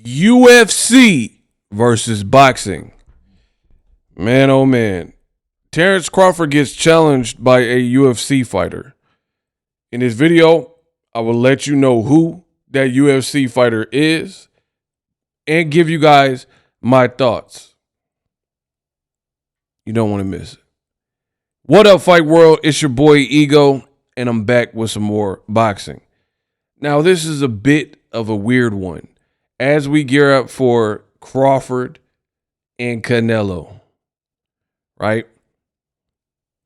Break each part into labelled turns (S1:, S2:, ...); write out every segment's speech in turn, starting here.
S1: UFC versus boxing. Man, oh man. Terence Crawford gets challenged by a UFC fighter. In this video, I will let you know who that UFC fighter is and give you guys my thoughts. You don't want to miss it. What up, Fight World? It's your boy Ego, and I'm back with some more boxing. Now, this is a bit of a weird one as we gear up for Crawford and Canelo, right?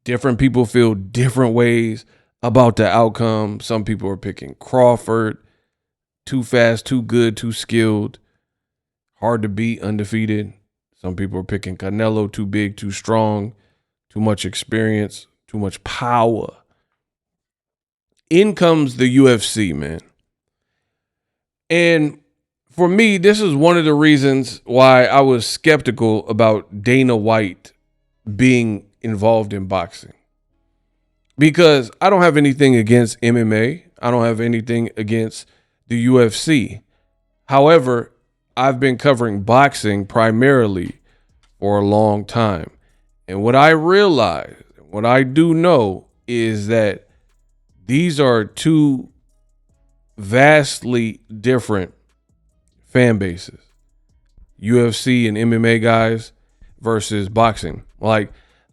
S1: Different people feel different ways about the outcome. Some people are picking Crawford, too fast, too good, too skilled, hard to beat, undefeated. Some people are picking Canelo, too big, too strong, too much experience, too much power. In comes the UFC, man. And for me, this is one of the reasons why I was skeptical about Dana White being involved in boxing. Because I don't have anything against MMA. I don't have anything against the UFC. However, I've been covering boxing primarily for a long time. And what I realize, what I do know, is that these are two vastly different fan bases. UFC and MMA guys versus boxing. Like,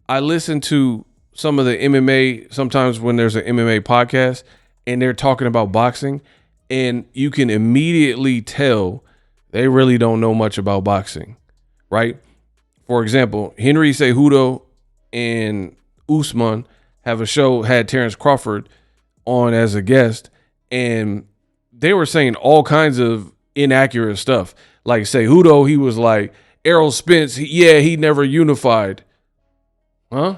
S1: I listen to some of the MMA, sometimes when there's an MMA podcast and they're talking about boxing, and you can immediately tell they really don't know much about boxing, right? For example, Henry Cejudo and Usman have a show, had Terence Crawford on as a guest, and they were saying all kinds of inaccurate stuff. Like Cejudo, he was like, Errol Spence, he never unified. Huh?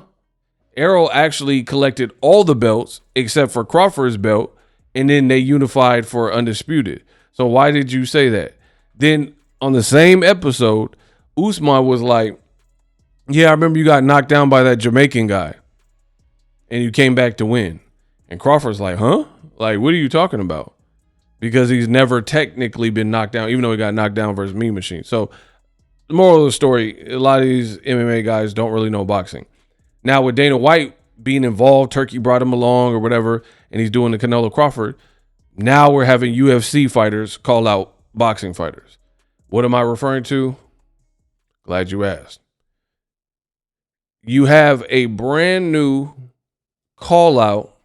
S1: Errol actually collected all the belts except for Crawford's belt, and then they unified for undisputed. So why did you say that? Then on the same episode, Usman was like, yeah, I remember you got knocked down by that Jamaican guy and you came back to win. And Crawford's like, huh? Like, what are you talking about? Because he's never technically been knocked down, even though he got knocked down versus Mean Machine. So the moral of the story, a lot of these MMA guys don't really know boxing. Now with Dana White being involved, Turkey brought him along or whatever, and he's doing the Canelo Crawford. Now we're having UFC fighters call out boxing fighters. What am I referring to? Glad you asked. You have a brand new call out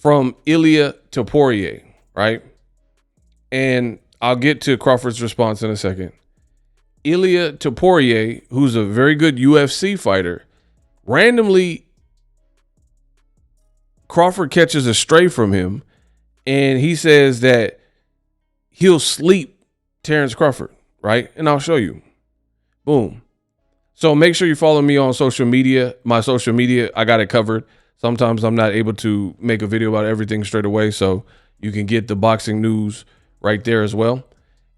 S1: from Ilia Topuria, right? And I'll get to Crawford's response in a second. Ilia Topuria, who's a very good UFC fighter, randomly Crawford catches a stray from him, and he says that he'll sleep Terence Crawford, right? And I'll show you. Boom. So make sure you follow me on social media. My social media, I got it covered. Sometimes I'm not able to make a video about everything straight away, so you can get the boxing news right there as well.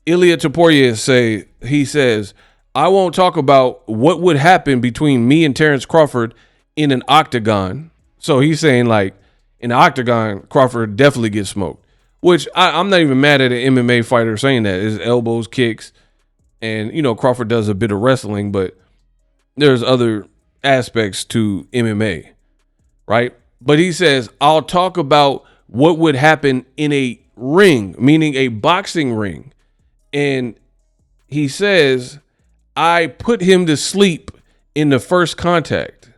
S1: Ilia Topuria says, I won't talk about what would happen between me and Terence Crawford in an octagon. So he's saying, like, in the octagon, Crawford definitely gets smoked, which I'm not even mad at an MMA fighter saying that. His elbows, kicks, and, you know, Crawford does a bit of wrestling, but there's other aspects to MMA, right? But he says, I'll talk about what would happen in a ring, meaning a boxing ring. And he says, I put him to sleep in the first contact.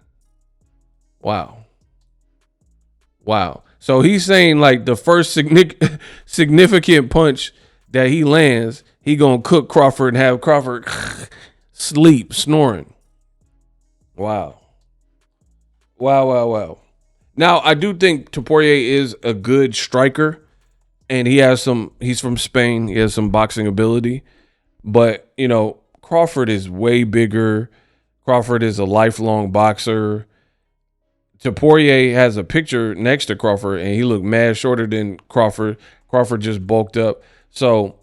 S1: Wow. Wow. So he's saying, like, the first significant punch that he lands, he gonna cook Crawford and have Crawford sleep, snoring. Wow. Wow. Now, I do think Topuria is a good striker, and he's from Spain. He has some boxing ability, but, you know, Crawford is way bigger. Crawford is a lifelong boxer. Topuria has a picture next to Crawford, and he looked mad shorter than Crawford. Crawford just bulked up. So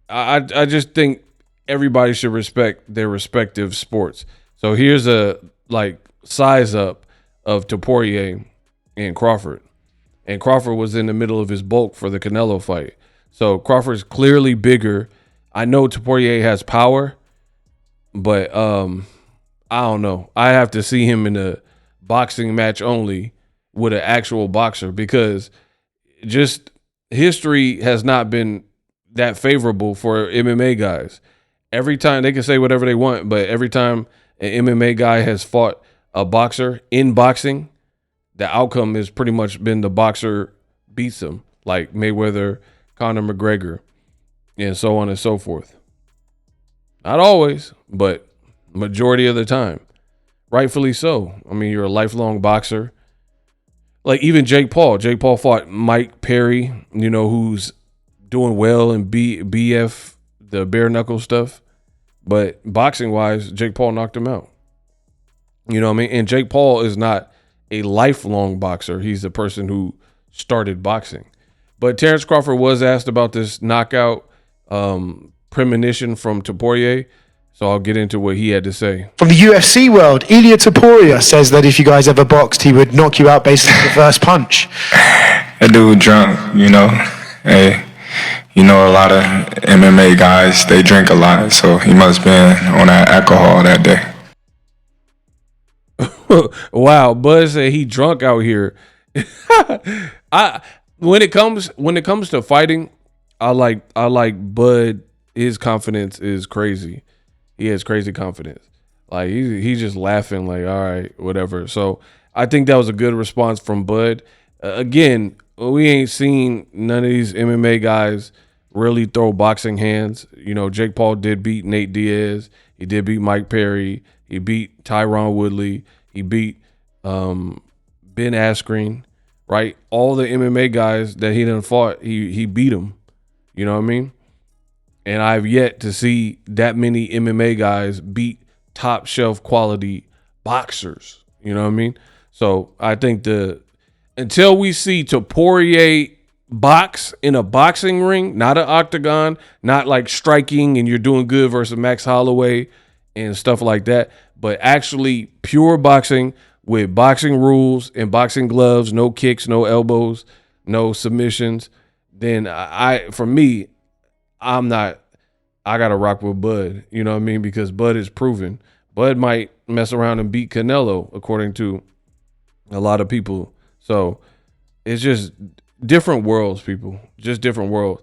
S1: I just think everybody should respect their respective sports. So here's a, like, size up of Topuria and Crawford. And Crawford was in the middle of his bulk for the Canelo fight. So Crawford's clearly bigger. I know Topuria has power, but I don't know. I have to see him in a boxing match only with an actual boxer, because just history has not been that favorable for MMA guys. Every time, they can say whatever they want, but every time an MMA guy has fought a boxer in boxing, the outcome has pretty much been the boxer beats him, like Mayweather, Conor McGregor, and so on and so forth. Not always, but majority of the time. Rightfully so. I mean, you're a lifelong boxer. Like even Jake Paul. Jake Paul fought Mike Perry, you know, who's doing well in BF, the bare knuckle stuff. But boxing-wise, Jake Paul knocked him out. You know what I mean? And Jake Paul is not a lifelong boxer. He's the person who started boxing. But Terence Crawford was asked about this knockout premonition from Topuria, so I'll get into what he had to say.
S2: From the UFC world, Ilia Topuria says that if you guys ever boxed, he would knock you out based on the first punch.
S3: That dude drunk, you know. Hey, you know, a lot of MMA guys, they drink a lot, so he must been on that alcohol that day.
S1: Wow, Bud said he drunk out here. When it comes to fighting, I like Bud. His confidence is crazy. He has crazy confidence. Like he's just laughing like, all right, whatever. So I think that was a good response from Bud. Again, we ain't seen none of these MMA guys really throw boxing hands. You know, Jake Paul did beat Nate Diaz. He did beat Mike Perry. He beat Tyron Woodley. He beat Ben Askren, right? All the MMA guys that he done fought, he beat them. You know what I mean? And I've yet to see that many MMA guys beat top shelf quality boxers. You know what I mean? So I think until we see Topuria box in a boxing ring, not an octagon, not like striking and you're doing good versus Max Holloway and stuff like that, but actually pure boxing with boxing rules and boxing gloves, no kicks, no elbows, no submissions, then I gotta rock with Bud, you know what I mean? Because Bud is proven. Bud might mess around and beat Canelo, according to a lot of people. So it's just different worlds, people. Just different worlds.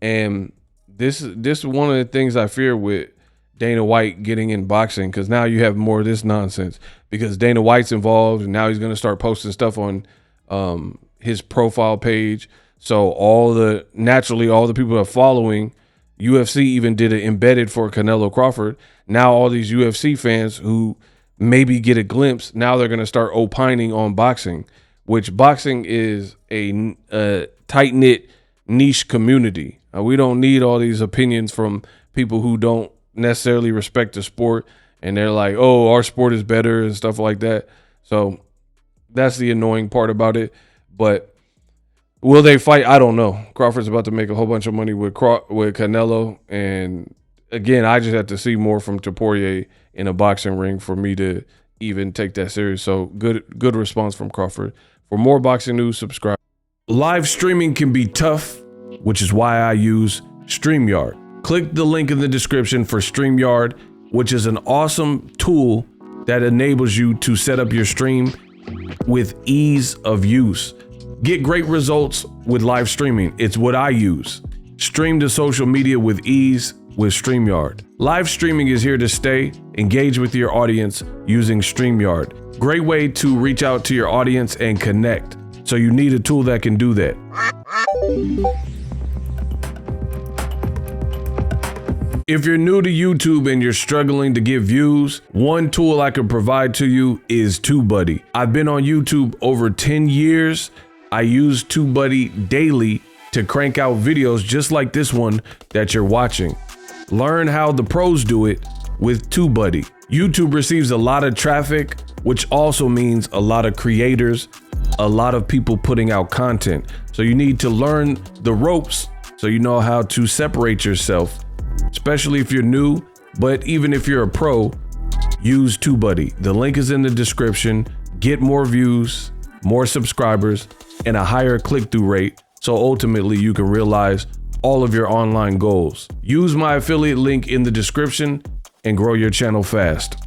S1: And this is one of the things I fear with Dana White getting in boxing, because now you have more of this nonsense. Because Dana White's involved, and now he's gonna start posting stuff on his profile page. So all the people that are following UFC even did it embedded for Canelo Crawford. Now all these UFC fans who maybe get a glimpse, now they're going to start opining on boxing, which boxing is a tight-knit niche community. We don't need all these opinions from people who don't necessarily respect the sport, and they're like, oh, our sport is better and stuff like that. So that's the annoying part about it. But will they fight? I don't know. Crawford's about to make a whole bunch of money with Canelo. And again, I just have to see more from Topuria in a boxing ring for me to even take that serious. So good response from Crawford. For more boxing news, subscribe. Live streaming can be tough, which is why I use StreamYard. Click the link in the description for StreamYard, which is an awesome tool that enables you to set up your stream with ease of use. Get great results with live streaming. It's what I use. Stream to social media with ease with StreamYard. Live streaming is here to stay. Engage with your audience using StreamYard. Great way to reach out to your audience and connect. So you need a tool that can do that. If you're new to YouTube and you're struggling to get views, one tool I can provide to you is TubeBuddy. I've been on YouTube over 10 years. I use TubeBuddy daily to crank out videos just like this one that you're watching. Learn how the pros do it with TubeBuddy. YouTube receives a lot of traffic, which also means a lot of creators, a lot of people putting out content. So you need to learn the ropes so you know how to separate yourself, especially if you're new, but even if you're a pro, use TubeBuddy. The link is in the description. Get more views, more subscribers, and a higher click-through rate, so ultimately you can realize all of your online goals. Use my affiliate link in the description and grow your channel fast.